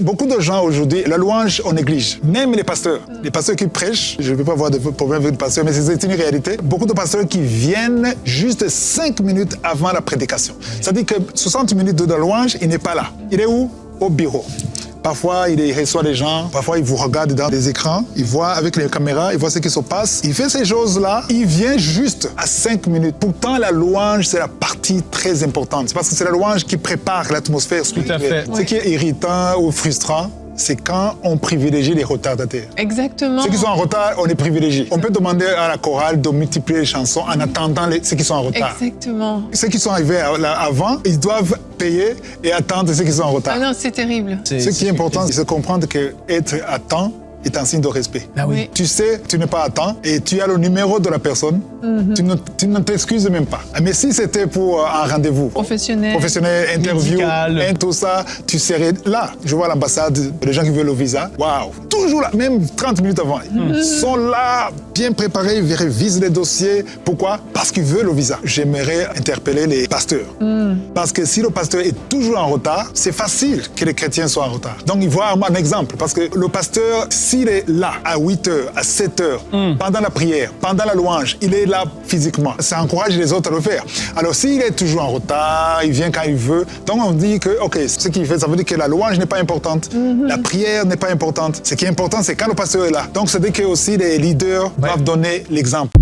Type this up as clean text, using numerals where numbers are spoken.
Beaucoup de gens aujourd'hui, la louange, on néglige. Même les pasteurs qui prêchent, je ne vais pas avoir de problème avec les pasteurs, mais c'est une réalité. Beaucoup de pasteurs qui viennent juste 5 minutes avant la prédication. C'est-à-dire que 60 minutes de la louange, il n'est pas là. Il est où? Au bureau. Parfois, il reçoit les gens, parfois, il vous regarde dans les écrans, il voit avec les caméras, il voit ce qui se passe. Il fait ces choses-là, il vient juste à 5 minutes. Pourtant, la louange, c'est la partie très importante. C'est parce que c'est la louange qui prépare l'atmosphère spirituelle. Ce qui est irritant ou frustrant, c'est quand on privilégie les retardataires. Exactement. Ceux qui sont en retard, on les privilégie. On peut demander à la chorale de multiplier les chansons en attendant ceux qui sont en retard. Exactement. Ceux qui sont arrivés avant, ils doivent payer et attendre ceux qui sont en retard. Ah non, c'est terrible. Ce qui est important, c'est de comprendre qu'être à temps est un signe de respect. Ah oui. Tu sais, tu n'es pas à temps et tu as le numéro de la personne, tu ne t'excuses même pas. Mais si c'était pour un rendez-vous Professionnel, interview, médical, tout ça, tu serais là. Je vois l'ambassade, les gens qui veulent le visa, waouh, toujours là, même 30 minutes avant. Ils sont là, bien préparés, ils révisent les dossiers. Pourquoi? Parce qu'ils veulent le visa. J'aimerais interpeller les pasteurs. Parce que si le pasteur est toujours en retard, c'est facile que les chrétiens soient en retard. Donc, il voit un exemple. Parce que le pasteur, s'il est là à 8h, à 7h, pendant la prière, pendant la louange, il est là physiquement. Ça encourage les autres à le faire. Alors, s'il est toujours en retard, il vient quand il veut, donc on dit que, OK, ce qu'il fait, ça veut dire que la louange n'est pas importante, la prière n'est pas importante. Ce qui est important, c'est quand le pasteur est là. Donc, c'est dire que aussi les leaders doivent donner l'exemple.